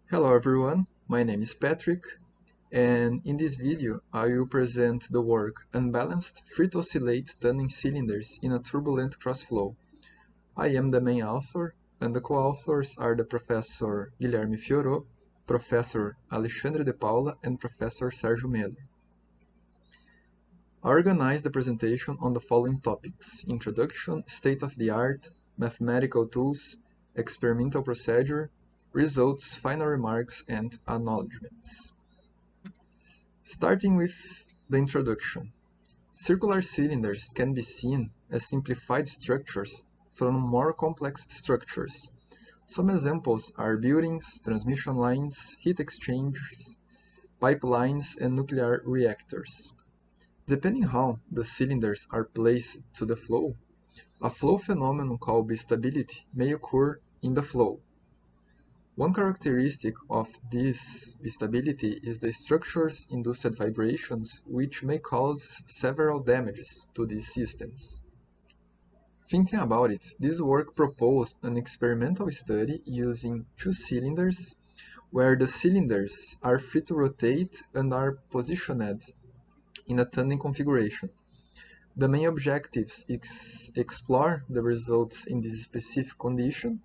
Hello everyone, my name is Patrick, and in this video I will present the work Unbalanced Free to Oscillate Tandem Cylinders in a Turbulent Crossflow. I am the main author, and the co-authors are the Professor Guilherme Fiorot, Professor Alexandre de Paula, and Professor Sérgio Melo. I organized the presentation on the following topics: Introduction, State-of-the-Art, Mathematical Tools, Experimental Procedure, Results, Final Remarks, and Acknowledgements. Starting with the introduction. Circular cylinders can be seen as simplified structures from more complex structures. Some examples are buildings, transmission lines, heat exchangers, pipelines, and nuclear reactors. Depending how the cylinders are placed to the flow, a flow phenomenon called bistability may occur in the flow. One characteristic of this bistability is the structure's induced vibrations, which may cause several damages to these systems. Thinking about it, this work proposed an experimental study using two cylinders, where the cylinders are free to rotate and are positioned in a tandem configuration. The main objectives explore the results in this specific condition,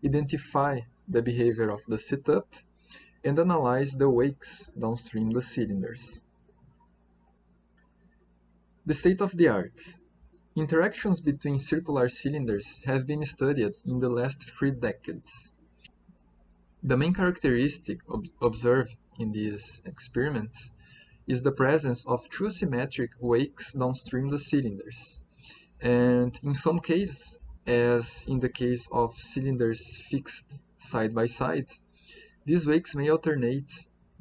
identify the behavior of the setup, and analyze the wakes downstream the cylinders. The state-of-the-art. Interactions between circular cylinders have been studied in the last 3 decades. The main characteristic observed in these experiments is the presence of two symmetric wakes downstream the cylinders, and in some cases, as in the case of cylinders fixed side by side, these wakes may alternate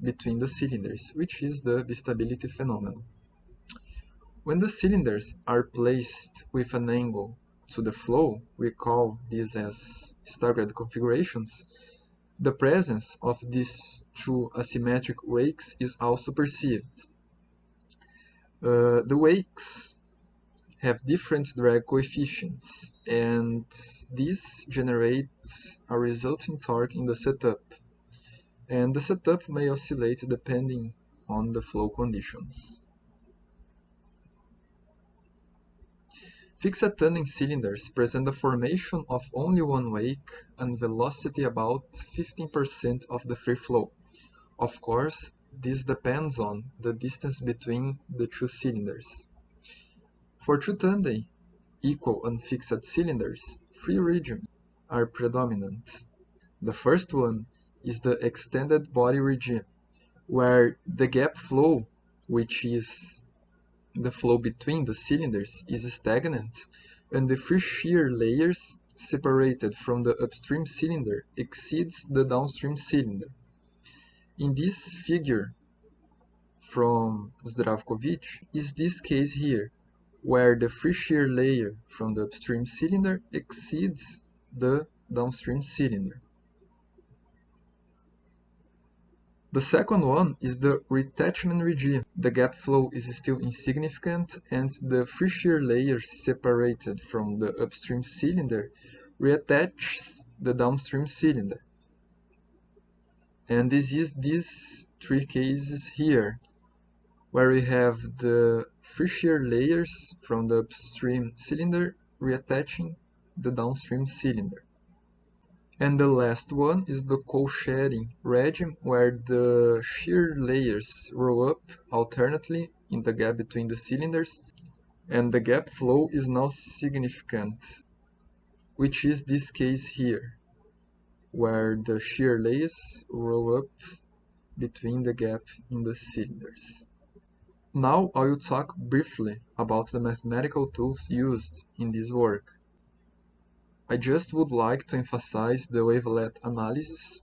between the cylinders, which is the bistability phenomenon. When the cylinders are placed with an angle to the flow, we call these as staggered configurations, the presence of these two asymmetric wakes is also perceived. The wakes have different drag coefficients, and this generates a resulting torque in the setup, and the setup may oscillate depending on the flow conditions. Fixed tandem cylinders present the formation of only one wake and velocity about 15% of the free flow. Of course, this depends on the distance between the two cylinders. For two tandem, equal and fixed cylinders, 3 regions are predominant. The first one is the extended body regime, where the gap flow, which is the flow between the cylinders, is stagnant, and the free shear layers separated from the upstream cylinder exceeds the downstream cylinder. In this figure from Zdravkovic is this case here, where the free shear layer from the upstream cylinder exceeds the downstream cylinder. The second one is the reattachment regime. The gap flow is still insignificant, and the free shear layers separated from the upstream cylinder reattaches the downstream cylinder. And this is these 3 cases here, where we have the free shear layers from the upstream cylinder reattaching the downstream cylinder. And the last one is the co-shearing regime, where the shear layers roll up alternately in the gap between the cylinders, and the gap flow is now significant, which is this case here, where the shear layers roll up between the gap in the cylinders. Now I will talk briefly about the mathematical tools used in this work. I just would like to emphasize the wavelet analysis,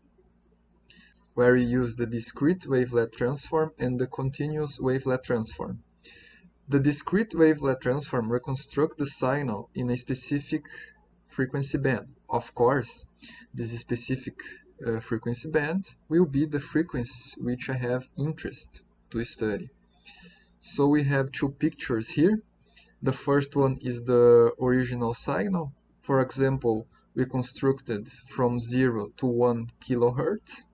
where we use the discrete wavelet transform and the continuous wavelet transform. The discrete wavelet transform reconstructs the signal in a specific frequency band. Of course, this specific frequency band will be the frequency which I have interest to study. So we have 2 pictures here. The first one is the original signal. For example, we constructed from 0 to 1 kHz.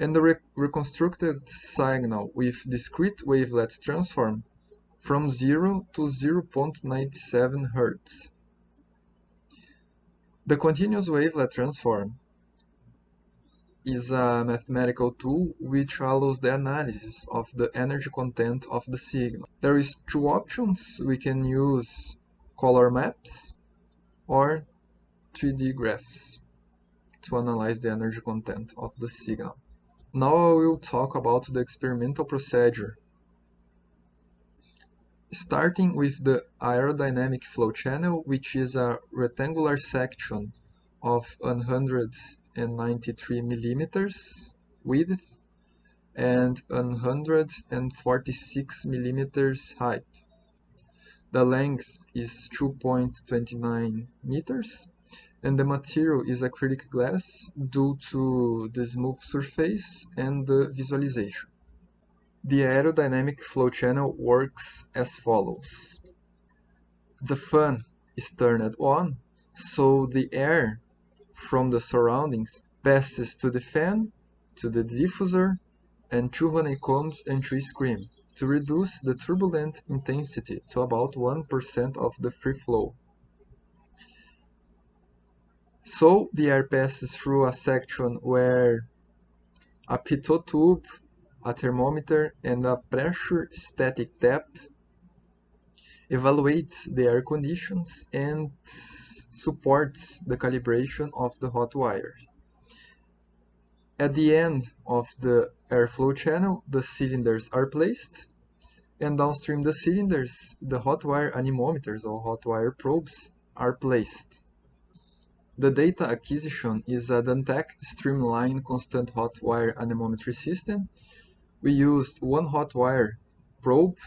and the reconstructed signal with discrete wavelet transform from 0 to 0.97 Hz. The continuous wavelet transform is a mathematical tool which allows the analysis of the energy content of the signal. There is two options. We can use color maps or 3D graphs to analyze the energy content of the signal. Now I will talk about the experimental procedure. Starting with the aerodynamic flow channel, which is a rectangular section of 193 millimeters width and 146 millimeters height. The length is 2.29 meters, and the material is acrylic glass due to the smooth surface and the visualization. The aerodynamic flow channel works as follows. The fan is turned on, so the air from the surroundings passes to the fan, to the diffuser, and through honeycombs and through screen to reduce the turbulent intensity to about 1% of the free flow. So the air passes through a section where a pitot tube, a thermometer, and a pressure static tap evaluates the air conditions and supports the calibration of the hot wire. At the end of the airflow channel, the cylinders are placed, and downstream the cylinders, the hot wire anemometers or hot wire probes are placed. The data acquisition is a Dantec streamlined constant hot wire anemometry system. We used one hot wire probe,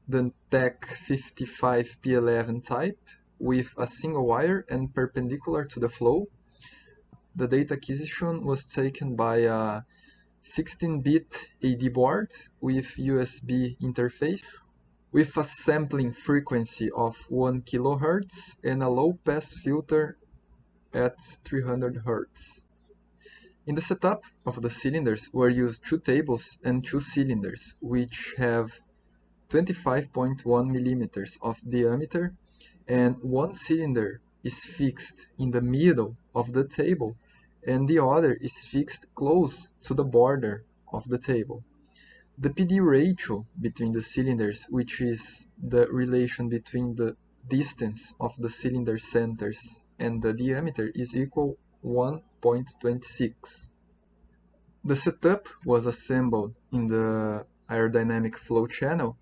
Dantec 55P11 type, with a single wire and perpendicular to the flow. The data acquisition was taken by a 16-bit AD board with USB interface with a sampling frequency of 1 kHz and a low-pass filter at 300 Hz. In the setup of the cylinders were used two tables and two cylinders, which have 25.1 millimeters of diameter, and one cylinder is fixed in the middle of the table and the other is fixed close to the border of the table. The PD ratio between the cylinders, which is the relation between the distance of the cylinder centers and the diameter, is equal 1.26. The setup was assembled in the aerodynamic flow channel,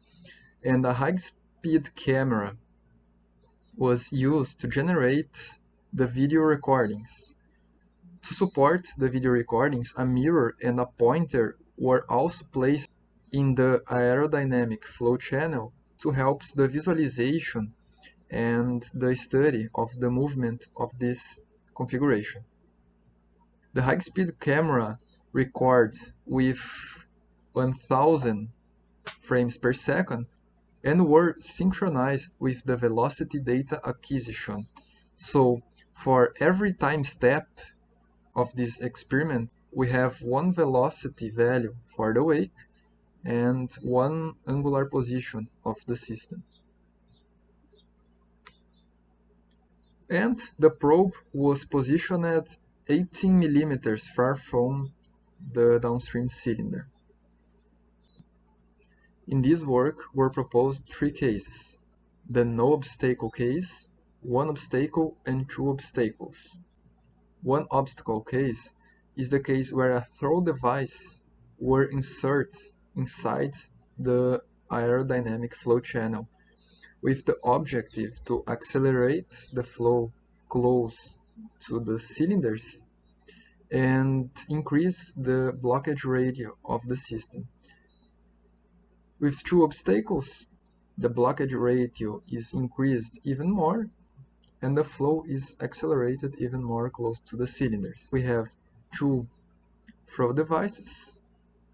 and a high-speed camera was used to generate the video recordings. To support the video recordings, a mirror and a pointer were also placed in the aerodynamic flow channel to help the visualization and the study of the movement of this configuration. The high-speed camera records with 1000 frames per second and were synchronized with the velocity data acquisition. So for every time step of this experiment, we have one velocity value for the wake and one angular position of the system. And the probe was positioned at 18 millimeters far from the downstream cylinder. In this work were proposed three cases: the no obstacle case, one obstacle, and two obstacles. One obstacle case is the case where a throw device were inserted inside the aerodynamic flow channel with the objective to accelerate the flow close to the cylinders and increase the blockage radius of the system. With two obstacles, the blockage radius is increased even more and the flow is accelerated even more close to the cylinders. We have two throw devices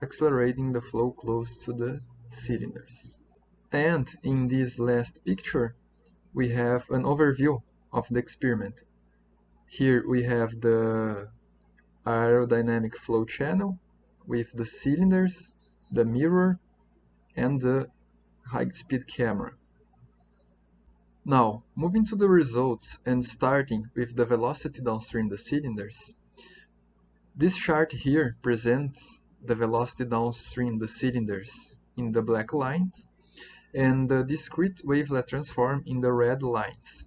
accelerating the flow close to the cylinders. And in this last picture, we have an overview of the experiment. Here we have the aerodynamic flow channel with the cylinders, the mirror, and the high-speed camera. Now, moving to the results and starting with the velocity downstream the cylinders, this chart here presents the velocity downstream the cylinders in the black lines and the discrete wavelet transform in the red lines.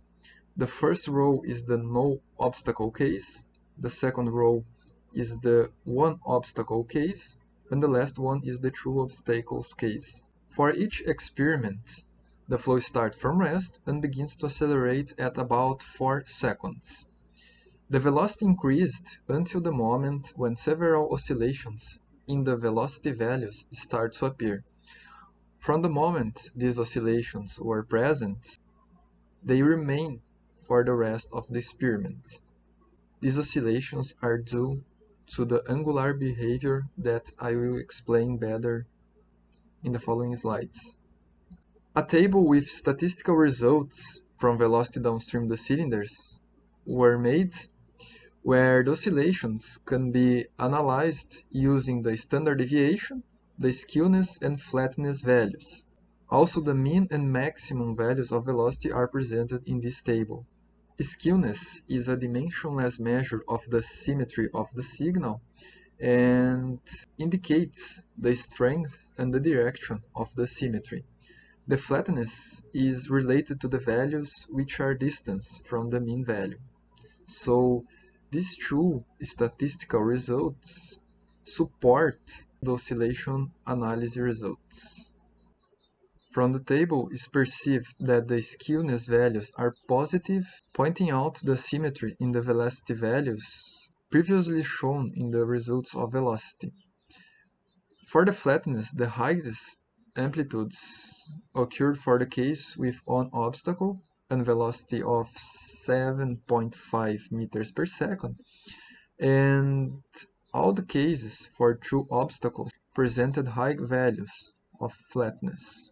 The first row is the no obstacle case, the second row is the one obstacle case, and the last one is the two obstacles case. For each experiment, the flow starts from rest and begins to accelerate at about 4 seconds. The velocity increased until the moment when several oscillations in the velocity values start to appear. From the moment these oscillations were present, they remain for the rest of the experiment. These oscillations are due to the angular behavior that I will explain better in the following slides. A table with statistical results from velocity downstream the cylinders were made where the oscillations can be analyzed using the standard deviation, the skewness and flatness values. Also, the mean and maximum values of velocity are presented in this table. Skewness is a dimensionless measure of the symmetry of the signal and indicates the strength and the direction of the symmetry. The flatness is related to the values which are distance from the mean value. So these two statistical results support the oscillation analysis results. From the table is perceived that the skewness values are positive, pointing out the symmetry in the velocity values previously shown in the results of velocity. For the flatness, the highest amplitudes occurred for the case with one obstacle and velocity of 7.5 meters per second, and all the cases for two obstacles presented high values of flatness.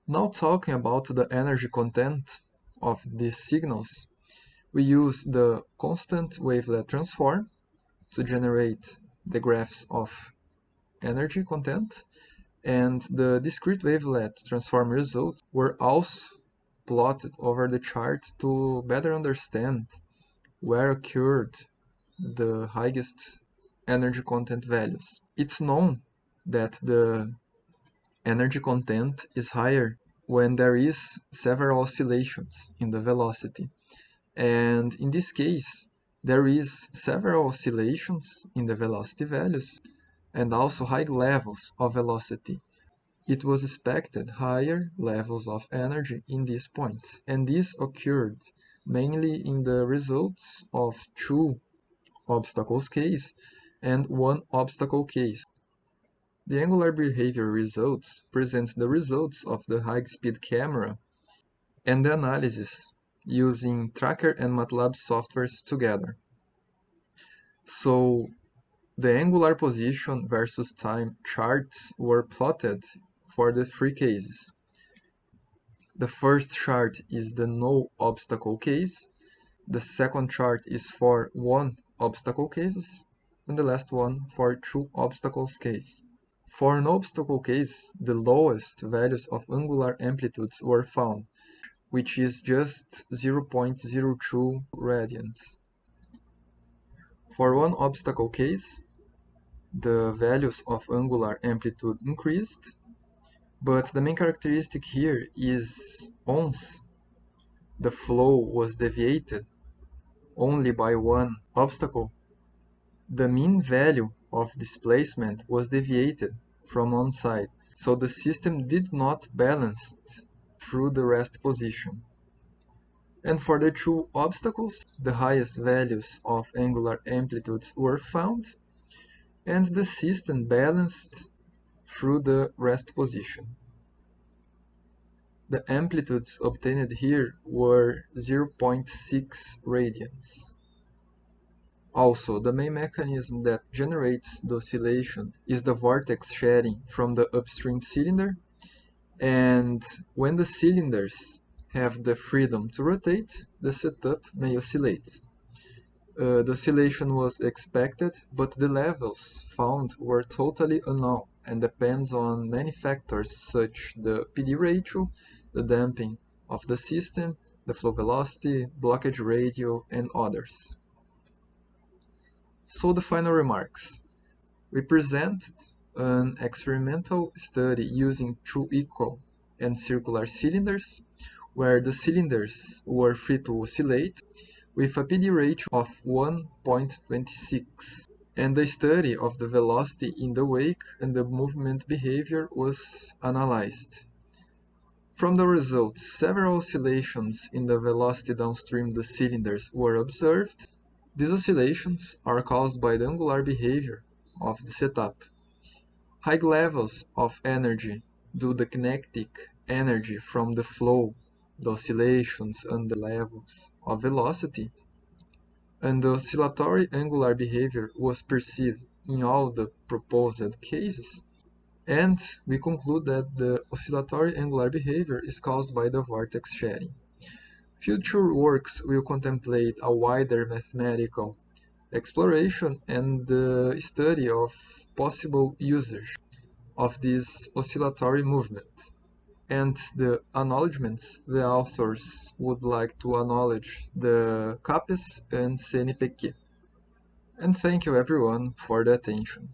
Now talking about the energy content of these signals, we use the constant wavelet transform to generate the graphs of energy content, and the discrete wavelet transform results were also plotted over the chart to better understand where occurred the highest energy content values. It's known that the energy content is higher when there is several oscillations in the velocity. And in this case, there is several oscillations in the velocity values and also high levels of velocity. It was expected higher levels of energy in these points, and this occurred mainly in the results of two obstacles case and one obstacle case. The angular behavior results presents the results of the high-speed camera and the analysis using Tracker and MATLAB softwares together. So the angular position versus time charts were plotted for the three cases. The first chart is the no obstacle case, the second chart is for one obstacle cases, and the last one for two obstacles case. For an obstacle case, the lowest values of angular amplitudes were found, which is just 0.02 radians. For one obstacle case, the values of angular amplitude increased, but the main characteristic here is once the flow was deviated only by one obstacle, the mean value of displacement was deviated from one side, so the system did not balance through the rest position. And for the two obstacles, the highest values of angular amplitudes were found, and the system balanced through the rest position. The amplitudes obtained here were 0.6 radians. Also, the main mechanism that generates the oscillation is the vortex shedding from the upstream cylinder, and when the cylinders have the freedom to rotate, the setup may oscillate. The oscillation was expected, but the levels found were totally unknown and depends on many factors such the PD ratio, the damping of the system, the flow velocity, blockage ratio, and others. So the final remarks. We present an experimental study using two equal and circular cylinders, where the cylinders were free to oscillate with a PD ratio of 1.26, and the study of the velocity in the wake and the movement behavior was analyzed. From the results, several oscillations in the velocity downstream the cylinders were observed. These oscillations are caused by the angular behavior of the setup. High levels of energy due to the kinetic energy from the flow, the oscillations, and the levels of velocity, and the oscillatory angular behavior was perceived in all the proposed cases, and we conclude that the oscillatory angular behavior is caused by the vortex shedding. Future works will contemplate a wider mathematical exploration and the study of possible usage of this oscillatory movement. And the acknowledgements, the authors would like to acknowledge the CAPES and CNPq. And thank you everyone for the attention.